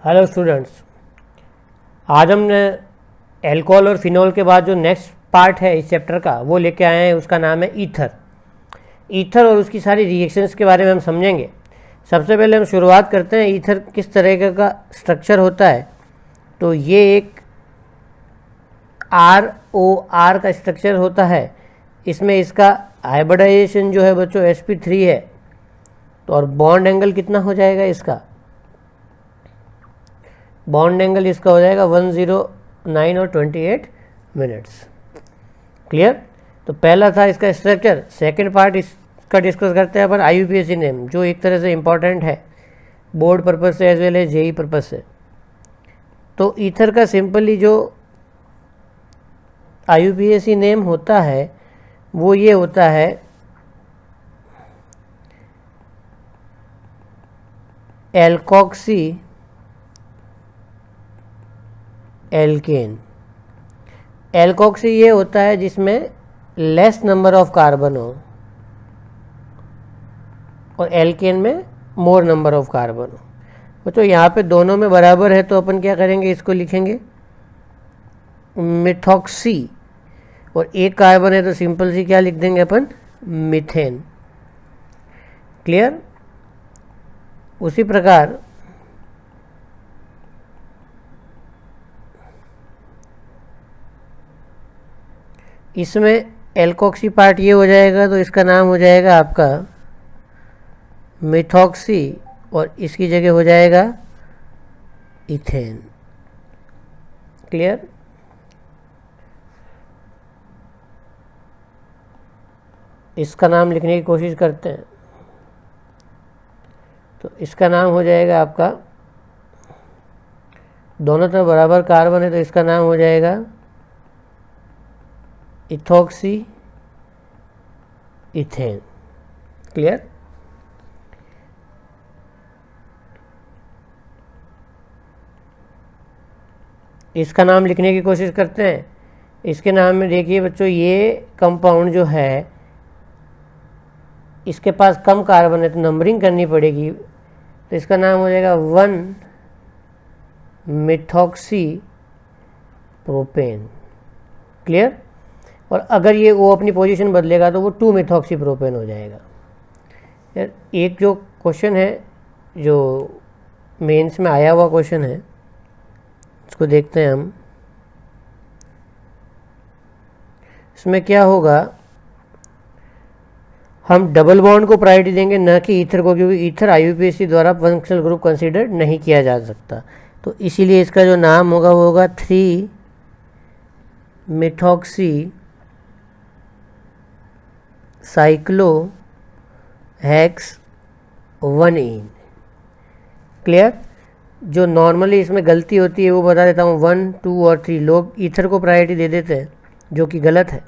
Hello students, आज हमने alcohol और फिनॉल के बाद जो नेक्स्ट पार्ट है इस चैप्टर का वो लेके आए हैं। उसका नाम है ईथर। ईथर और उसकी सारी रिएक्शंस के बारे में हम समझेंगे। सबसे पहले हम शुरुआत करते हैं ईथर किस तरह का स्ट्रक्चर होता है। तो ये एक ROR का स्ट्रक्चर होता है। इसमें इसका हाइब्रिडाइजेशन जो है बच्चों sp3 है। तो और बॉन्ड एंगल कितना हो जाएगा इसका? बॉन्ड एंगल इसका हो जाएगा 109 और 28 मिनट्स। क्लियर? तो पहला था इसका स्ट्रक्चर। सेकंड पार्ट इसका डिस्कस करते हैं अपन IUPAC नेम, जो एक तरह से इम्पॉर्टेंट है बोर्ड पर्पस से as well as JEE purpose से। तो ईथर का सिंपली जो IUPAC नेम होता है वो ये होता है एल्कोक्सी एल्केन। एल्कोक्सी ये होता है जिसमें लेस नंबर ऑफ कार्बन हो और एल्केन में मोर नंबर ऑफ कार्बन हो। तो यहाँ पे दोनों में बराबर है तो अपन क्या करेंगे, इसको लिखेंगे मिथॉक्सी। और एक कार्बन है तो सिंपल सी क्या लिख देंगे अपन, मीथेन। क्लियर? उसी प्रकार इसमें एल्कोक्सी पार्ट ये हो जाएगा तो इसका नाम हो जाएगा आपका मिथॉक्सी और इसकी जगह हो जाएगा इथेन। क्लियर? इसका नाम लिखने की कोशिश करते हैं तो इसका नाम हो जाएगा आपका, दोनों तरफ बराबर कार्बन है तो इसका नाम हो जाएगा इथॉक्सी इथेन। क्लियर? इसका नाम लिखने की कोशिश करते हैं। इसके नाम में देखिए बच्चों, ये कंपाउंड जो है इसके पास कम कार्बन है तो नंबरिंग करनी पड़ेगी। तो इसका नाम हो जाएगा 1 मिथॉक्सी प्रोपेन। क्लियर? और अगर ये वो अपनी पोजीशन बदलेगा तो वो 2 मिथॉक्सी प्रोपेन हो जाएगा। यार एक जो क्वेश्चन है जो मेंस में आया हुआ क्वेश्चन है इसको देखते हैं हम। इसमें क्या होगा, हम डबल बॉन्ड को प्रायोरिटी देंगे न कि ईथर को, क्योंकि ईथर IUPAC द्वारा फंक्शनल ग्रुप कंसीडर नहीं किया जा सकता। तो इसीलिए इसका जो नाम होगा वो होगा 3 methoxy cyclo hex 1ene। Clear? जो नॉर्मली इसमें गलती होती है वो बता देता हूँ, 1, 2 और 3 लोग ईथर को प्रायोरिटी दे देते हैं जो कि गलत है।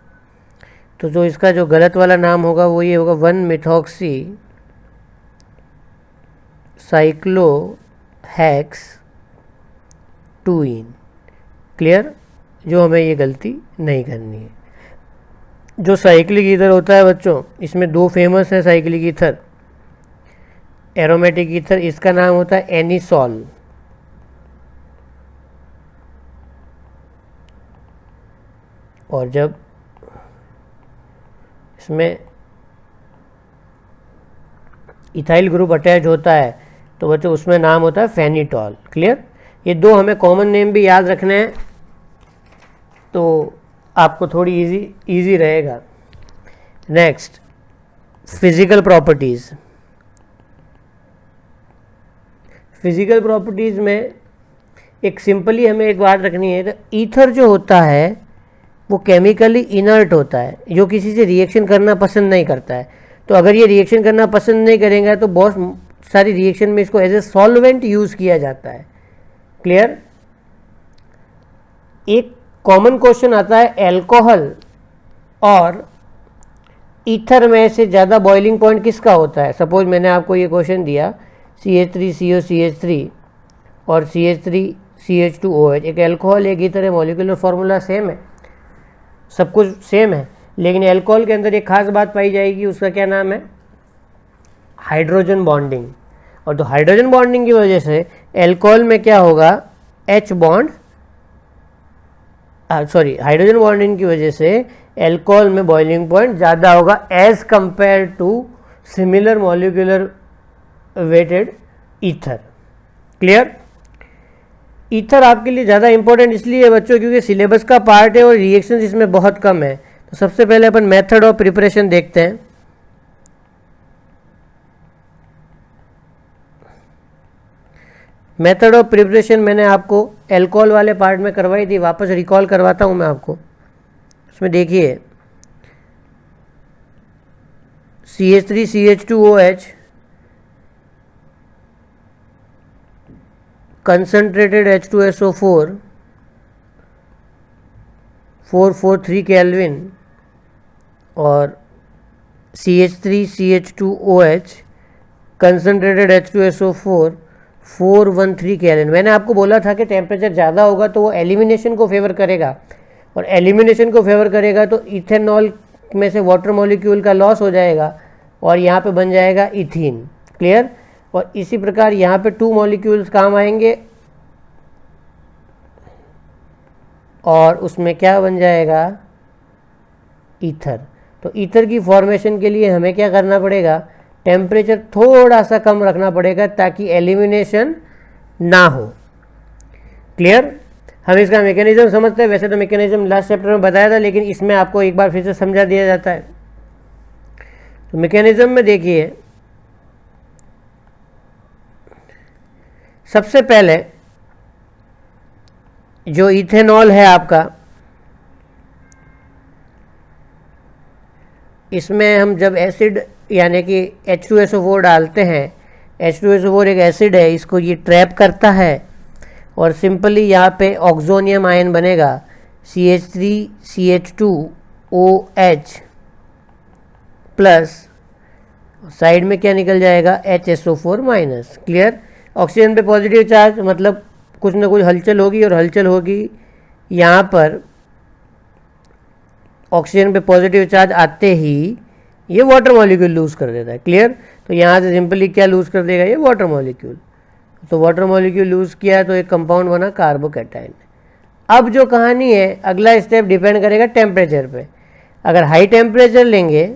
तो जो इसका जो गलत वाला नाम होगा वो ये होगा 1 methoxy cyclo hex 2ene। Clear? जो हमें ये गलती नहीं करनी है। जो साइक्लिक ईथर होता है बच्चों, इसमें 2 फेमस है साइक्लिक ईथर। एरोमेटिक ईथर, इसका नाम होता है एनिसॉल। और जब इसमें इथाइल ग्रुप अटैच होता है तो बच्चों उसमें नाम होता है फेनिटॉल। क्लियर? ये 2 हमें कॉमन नेम भी याद रखने हैं तो आपको थोड़ी इजी रहेगा। Next, physical properties. Physical properties में एक सिंपली हमें एक बात रखनी है, तो ईथर जो होता है वो केमिकली इनर्ट होता है, जो किसी से रिएक्शन करना पसंद नहीं करता है। तो अगर ये रिएक्शन करना पसंद नहीं करेगा तो बहुत सारी रिएक्शन में इसको एज ए सॉल्वेंट यूज़ किया जाता है। क्लियर? एक कॉमन क्वेश्चन आता है, एल्कोहल और ईथर में से ज़्यादा बॉइलिंग पॉइंट किसका होता है? सपोज मैंने आपको ये क्वेश्चन दिया CH3COCH3 और CH3CH2OH। एक एल्कोहल एक ईथर है, मॉलिक्यूलर फार्मूला सेम है, सब कुछ सेम है, लेकिन एल्कोहल के अंदर एक खास बात पाई जाएगी, उसका क्या नाम है, हाइड्रोजन बॉन्डिंग। और तो हाइड्रोजन बॉन्डिंग की वजह से एल्कोहल में क्या होगा, H bond, sorry hydrogen bonding की वजह से एल्कोहल में बॉइलिंग पॉइंट ज़्यादा होगा as compare to similar molecular weighted ether. Clear? Ether आपके लिए ज़्यादा इंपॉर्टेंट इसलिए है बच्चों क्योंकि सिलेबस का पार्ट है और रिएक्शन इसमें बहुत कम है। तो सबसे पहले अपन मेथड ऑफ प्रिपरेशन देखते हैं। मेथड ऑफ प्रिपरेशन मैंने आपको एल्कोहल वाले पार्ट में करवाई थी, वापस रिकॉल करवाता हूँ मैं आपको। उसमें देखिए CH3CH2OH concentrated H2SO4 443 केल्विन और CH3CH2OH कंसनट्रेटेड H2SO4 413 केल्विन। मैंने आपको बोला था कि टेम्परेचर ज़्यादा होगा तो वो एलिमिनेशन को फेवर करेगा, और एलिमिनेशन को फेवर करेगा तो इथेनॉल में से वाटर मॉलिक्यूल का लॉस हो जाएगा और यहाँ पे बन जाएगा इथीन। क्लियर? और इसी प्रकार यहाँ पे 2 मॉलिक्यूल्स काम आएंगे और उसमें क्या बन जाएगा, ईथर। तो ईथर की फॉर्मेशन के लिए हमें क्या करना पड़ेगा, टेम्परेचर थोड़ा सा कम रखना पड़ेगा ताकि एलिमिनेशन ना हो। क्लियर? हम इसका मैकेनिज्म समझते हैं। वैसे तो मैकेनिज्म लास्ट चैप्टर में बताया था, लेकिन इसमें आपको एक बार फिर से समझा दिया जाता है। तो मैकेनिज्म में देखिए, सबसे पहले जो इथेनॉल है आपका, इसमें हम जब एसिड यानी कि H2SO4 डालते हैं, H2SO4 एक एसिड है, इसको ये ट्रैप करता है और सिंपली यहाँ पे ऑक्सोनियम आयन बनेगा CH3CH2OH प्लस, साइड में क्या निकल जाएगा, HSO4 माइनस। क्लियर? ऑक्सीजन पे पॉजिटिव चार्ज मतलब कुछ ना कुछ हलचल होगी, और हलचल होगी यहाँ पर ऑक्सीजन पे पॉजिटिव चार्ज आते ही ये वाटर मॉलिक्यूल लूज़ कर देता है। क्लियर? तो यहाँ से सिंपली क्या लूज़ कर देगा, ये वाटर मॉलिक्यूल। तो वाटर मॉलिक्यूल लूज़ किया तो एक कंपाउंड बना कार्बोकैटायन। अब जो कहानी है, अगला स्टेप डिपेंड करेगा टेम्परेचर पे। अगर हाई टेम्परेचर लेंगे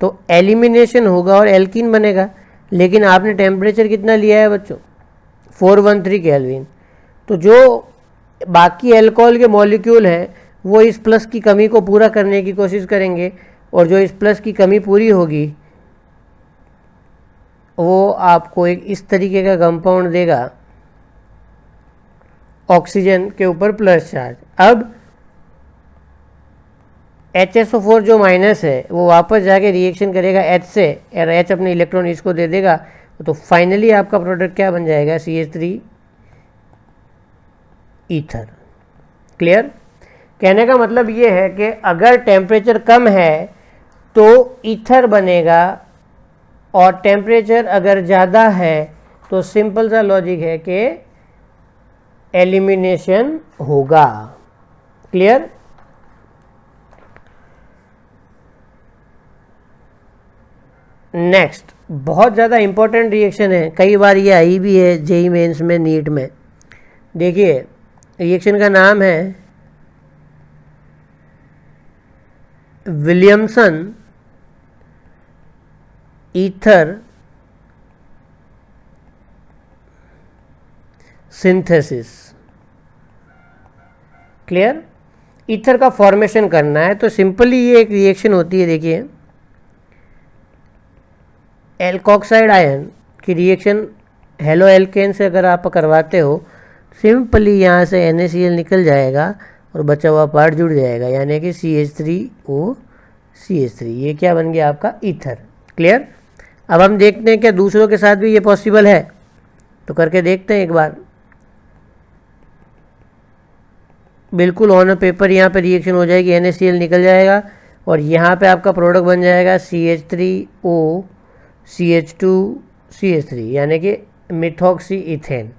तो एलिमिनेशन होगा और एल्कीन बनेगा, लेकिन आपने टेम्परेचर कितना लिया है बच्चों, 413 केल्विन। तो जो बाकी एल्कोहल के मॉलिक्यूल हैं वो इस प्लस की कमी को पूरा करने की कोशिश करेंगे, और जो इस प्लस की कमी पूरी होगी वो आपको एक इस तरीके का कंपाउंड देगा, ऑक्सीजन के ऊपर प्लस चार्ज। अब HSO4 जो माइनस है वो वापस जाके रिएक्शन करेगा H से, और H अपने इलेक्ट्रॉन इसको दे देगा, तो फाइनली आपका प्रोडक्ट क्या बन जाएगा, CH3 ईथर। क्लियर? कहने का मतलब ये है कि अगर टेम्परेचर कम है तो ईथर बनेगा, और टेम्परेचर अगर ज़्यादा है तो सिंपल सा लॉजिक है कि एलिमिनेशन होगा। क्लियर? नेक्स्ट बहुत ज़्यादा इंपॉर्टेंट रिएक्शन है, कई बार ये आई भी है जेई मेंस में, नीट में। देखिए रिएक्शन का नाम है Williamson ether synthesis. Clear? Ether का फॉर्मेशन करना है तो सिंपली ये एक रिएक्शन होती है। देखिए एल्कोक्साइड आयन की रिएक्शन हेलो एल्केन से अगर आप करवाते हो, सिंपली यहाँ से NaCl निकल जाएगा और बचा हुआ पार्ट जुड़ जाएगा, यानी कि CH3OCH3। ये क्या बन गया आपका, ईथर। क्लियर? अब हम देखते हैं क्या दूसरों के साथ भी ये पॉसिबल है, तो करके देखते हैं एक बार। बिल्कुल ऑन पेपर यहाँ पे रिएक्शन हो जाएगी, NaCl निकल जाएगा और यहाँ पे आपका प्रोडक्ट बन जाएगा CH3OCH2CH3, यानी कि मिथॉक्सी इथेन।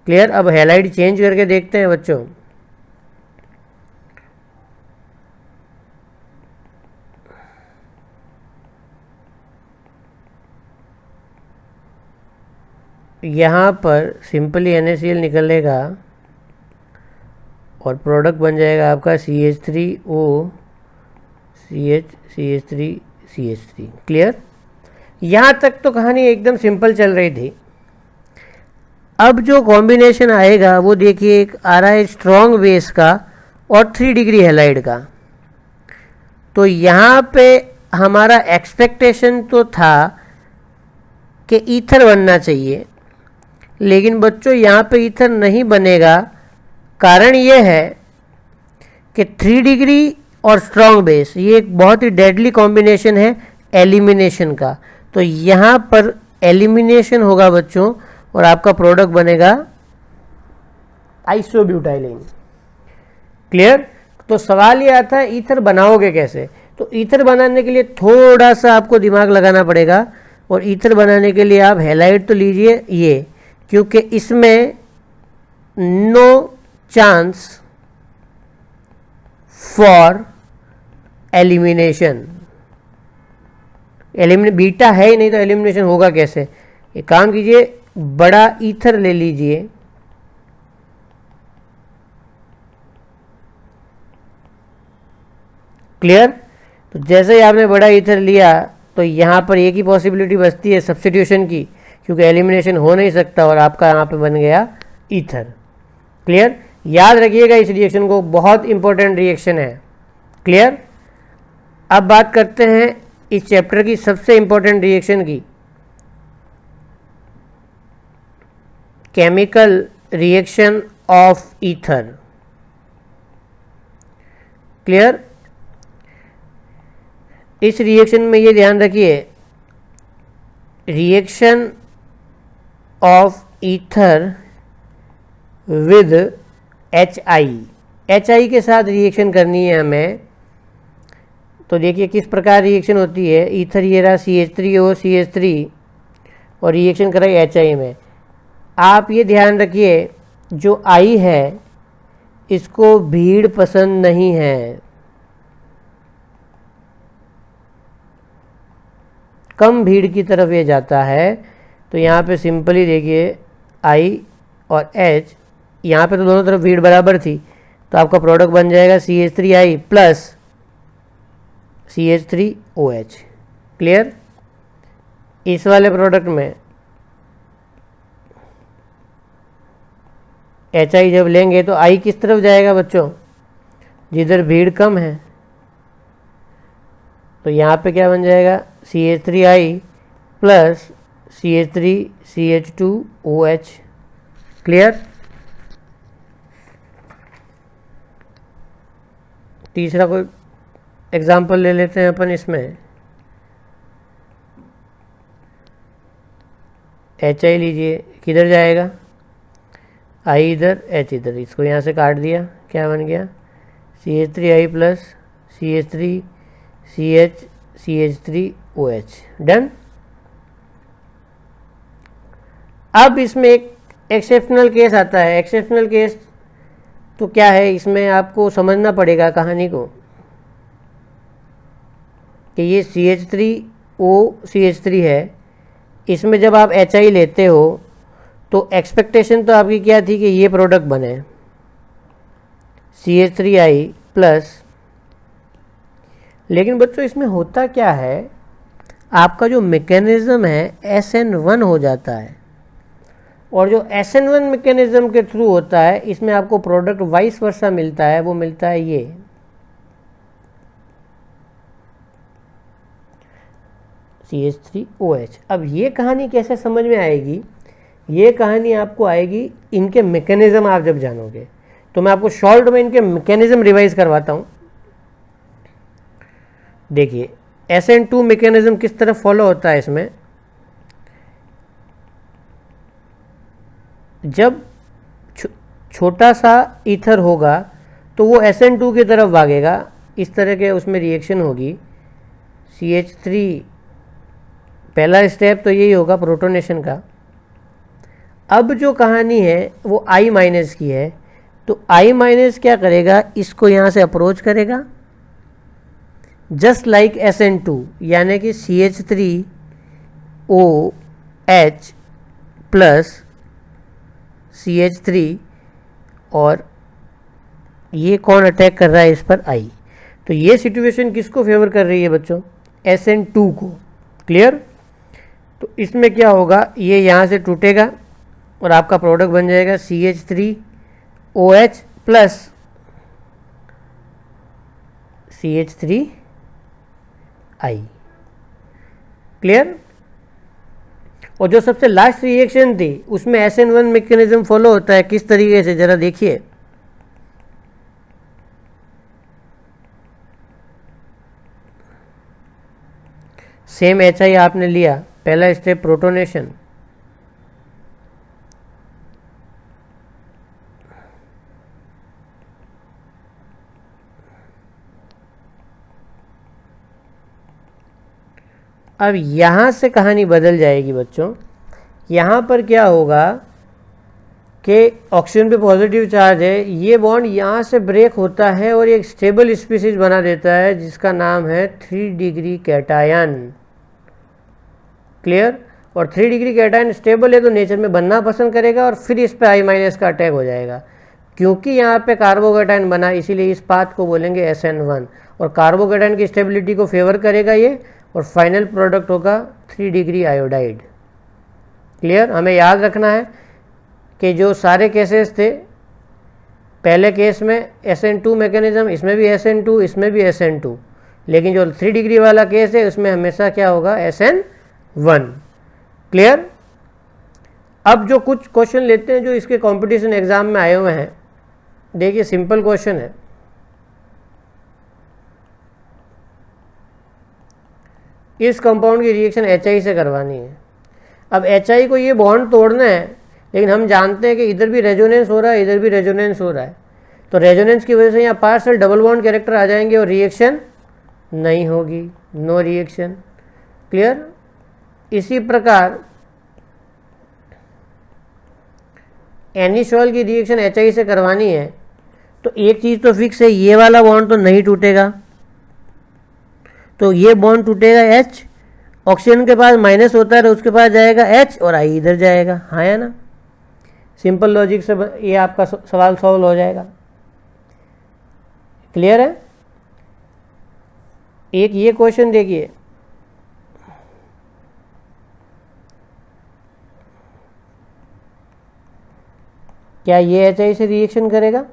क्लियर? अब हैलाइड चेंज करके देखते हैं बच्चों। यहाँ पर सिंपली NaCl निकलेगा और प्रोडक्ट बन जाएगा आपका CH3O CH3 क्लियर। यहाँ तक तो कहानी एकदम सिंपल चल रही थी। अब जो कॉम्बिनेशन आएगा वो देखिए, एक आ रहा है स्ट्रॉन्ग बेस का और 3 डिग्री हैलाइड का। तो यहाँ पे हमारा एक्सपेक्टेशन तो था कि ईथर बनना चाहिए, लेकिन बच्चों यहाँ पे ईथर नहीं बनेगा। कारण ये है कि 3 डिग्री और स्ट्रॉन्ग बेस ये एक बहुत ही डेडली कॉम्बिनेशन है एलिमिनेशन का। तो यहाँ पर एलिमिनेशन होगा बच्चों और आपका प्रोडक्ट बनेगा आइसोब्यूटाइलिन। क्लियर। तो सवाल ये आता है ईथर बनाओगे कैसे। तो ईथर बनाने के लिए थोड़ा सा आपको दिमाग लगाना पड़ेगा, और ईथर बनाने के लिए आप हैलाइड तो लीजिए ये, क्योंकि इसमें no chance for elimination. Beta है ही नहीं तो एलिमिनेशन होगा कैसे। एक काम कीजिए, बड़ा ईथर ले लीजिए, क्लियर। तो जैसे ही आपने बड़ा ईथर लिया तो यहाँ पर एक ही पॉसिबिलिटी बचती है सब्स्टिट्यूशन की, क्योंकि एलिमिनेशन हो नहीं सकता और आपका यहाँ पे बन गया ईथर। क्लियर। याद रखिएगा इस रिएक्शन को, बहुत इंपॉर्टेंट रिएक्शन है। क्लियर। अब बात करते हैं इस चैप्टर की सबसे इंपॉर्टेंट रिएक्शन की, chemical reaction of ether. Clear. इस रिएक्शन में ये ध्यान रखिए, reaction of ether with HI के साथ रिएक्शन करनी है हमें। तो देखिए किस प्रकार रिएक्शन होती है। ईथर ये रहा CH3O CH3 और रिएक्शन कराई HI में। आप ये ध्यान रखिए, जो I है इसको भीड़ पसंद नहीं है, कम भीड़ की तरफ ये जाता है। तो यहाँ पे सिंपली देखिए I और H, यहाँ पे तो दोनों तरफ भीड़ बराबर थी, तो आपका प्रोडक्ट बन जाएगा CH3I प्लस CH3OH। क्लियर। इस वाले प्रोडक्ट में HI जब लेंगे तो I किस तरफ जाएगा बच्चों, जिधर भीड़ कम है। तो यहाँ पे क्या बन जाएगा CH3I प्लस CH3CH2OH। क्लियर। तीसरा कोई एग्जाम्पल ले लेते हैं अपन। इसमें HI लीजिए, किधर जाएगा, I इधर H इधर, इसको यहाँ से काट दिया, क्या बन गया CH3I प्लस CH3OH। डन। अब इसमें एक एक्सेप्शनल केस आता है। एक्सेप्शनल केस तो क्या है, इसमें आपको समझना पड़ेगा कहानी को कि ये CH3O CH3 है, इसमें जब आप HI लेते हो तो एक्सपेक्टेशन तो आपकी क्या थी कि ये प्रोडक्ट बने CH3I प्लस। लेकिन बच्चों इसमें होता क्या है, आपका जो मैकेनिज्म है SN1 हो जाता है, और जो SN1 मैकेनिज्म के थ्रू होता है इसमें आपको प्रोडक्ट वाइस वर्सा मिलता है। वो मिलता है ये CH3OH। अब ये कहानी कैसे समझ में आएगी, ये कहानी आपको आएगी इनके मैकेनिज्म आप जब जानोगे। तो मैं आपको शॉर्ट में इनके मैकेनिज्म रिवाइज करवाता हूँ। देखिए SN2 मैकेनिज्म किस तरह फॉलो होता है। इसमें जब छोटा सा ईथर होगा तो वो SN2 की तरफ भागेगा, इस तरह के उसमें रिएक्शन होगी। CH3 पहला स्टेप तो यही होगा प्रोटोनेशन का। अब जो कहानी है वो I माइनस की है, तो I माइनस क्या करेगा, इसको यहाँ से अप्रोच करेगा जस्ट लाइक SN2, यानी कि CH3OH प्लस CH3 और ये कौन अटैक कर रहा है इस पर, I। तो ये सिचुएशन किसको फेवर कर रही है बच्चों, SN2 को। क्लियर। तो इसमें क्या होगा, ये यहाँ से टूटेगा और आपका प्रोडक्ट बन जाएगा CH3OH प्लस CH3I। क्लियर। और जो सबसे लास्ट रिएक्शन थी उसमें SN1 मैकेनिज्म फॉलो होता है, किस तरीके से जरा देखिए। सेम HI आपने लिया, पहला स्टेप प्रोटोनेशन, अब यहाँ से कहानी बदल जाएगी बच्चों। यहाँ पर क्या होगा कि ऑक्सीजन पे पॉजिटिव चार्ज है, ये बॉन्ड यहाँ से ब्रेक होता है और एक स्टेबल स्पीसीज बना देता है जिसका नाम है 3 डिग्री कैटायन। क्लियर। और 3 डिग्री कैटायन स्टेबल है तो नेचर में बनना पसंद करेगा और फिर इस पे I- का अटैक हो जाएगा। क्योंकि यहाँ पे कार्बोकैटायन बना इसीलिए इस पाथ को बोलेंगे SN1 और कार्बोकैटायन की स्टेबिलिटी को फेवर करेगा ये, और फाइनल प्रोडक्ट होगा 3 डिग्री आयोडाइड। क्लियर। हमें याद रखना है कि जो सारे केसेस थे, पहले केस में SN2 मैकेनिज्म, इसमें भी SN2, इसमें भी SN2, लेकिन जो 3 डिग्री वाला केस है उसमें हमेशा क्या होगा, SN1। क्लियर। अब जो कुछ क्वेश्चन लेते हैं जो इसके कंपटीशन एग्जाम में आए हुए हैं, देखिए सिंपल क्वेश्चन है। इस कंपाउंड की रिएक्शन HI से करवानी है। अब HI को ये बॉन्ड तोड़ना है, लेकिन हम जानते हैं कि इधर भी रेजोनेंस हो रहा है, इधर भी रेजोनेंस हो रहा है, तो रेजोनेंस की वजह से यहाँ पार्शियल डबल बॉन्ड कैरेक्टर आ जाएंगे और रिएक्शन नहीं होगी, नो रिएक्शन। क्लियर। इसी प्रकार एनिसोल की रिएक्शन HI से करवानी है तो एक चीज़ तो फिक्स है, ये वाला बॉन्ड तो नहीं टूटेगा, तो ये बॉन्ड टूटेगा H, ऑक्सीजन के पास माइनस होता है तो उसके पास जाएगा H और I इधर जाएगा। हाँ या ना। सिंपल लॉजिक से ये आपका सवाल सॉल्व हो जाएगा। क्लियर है। एक ये क्वेश्चन देखिए, क्या ये HI से रिएक्शन करेगा,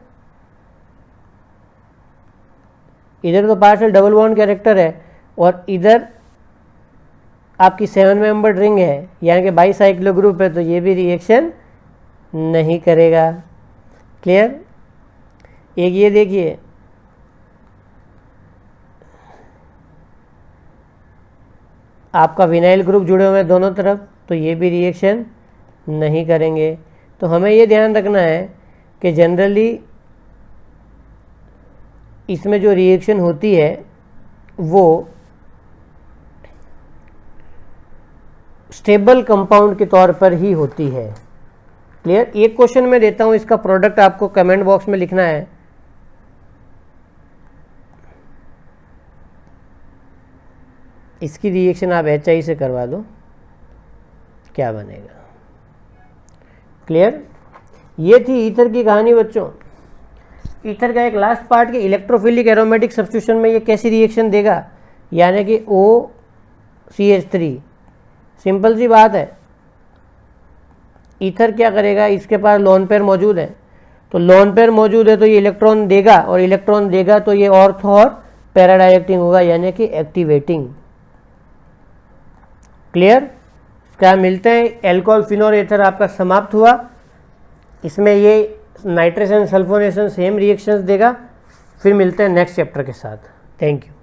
इधर तो पार्शियल डबल बॉन्ड कैरेक्टर है और इधर आपकी 7 मेंबर रिंग है यानी कि बाईसाइक्लो ग्रुप है, तो ये भी रिएक्शन नहीं करेगा। क्लियर। एक ये देखिए, आपका विनाइल ग्रुप जुड़े हुए हैं दोनों तरफ, तो ये भी रिएक्शन नहीं करेंगे। तो हमें ये ध्यान रखना है कि जनरली इसमें जो रिएक्शन होती है वो स्टेबल कंपाउंड के तौर पर ही होती है। क्लियर। एक क्वेश्चन मैं देता हूं, इसका प्रोडक्ट आपको कमेंट बॉक्स में लिखना है। इसकी रिएक्शन आप HI से करवा दो, क्या बनेगा। क्लियर। ये थी ईथर की कहानी बच्चों। ईथर का एक लास्ट पार्ट के इलेक्ट्रोफिलिक एरोमेटिक सब्स्टिट्यूशन में ये कैसी रिएक्शन देगा, यानी कि OCH3। सिंपल सी बात है, ईथर क्या करेगा, इसके पास लोन पेयर मौजूद है, तो लोन पेयर मौजूद है तो ये इलेक्ट्रॉन देगा, और इलेक्ट्रॉन देगा तो ये ऑर्थो और पैरा डायरेक्टिंग होगा यानी कि एक्टिवेटिंग। क्लियर। क्या मिलते हैं, एल्कोहल फिनोल एथर आपका समाप्त हुआ। इसमें ये नाइट्रेशन सल्फोनेशन सेम रिएक्शंस देगा। फिर मिलते हैं नेक्स्ट चैप्टर के साथ। Thank you.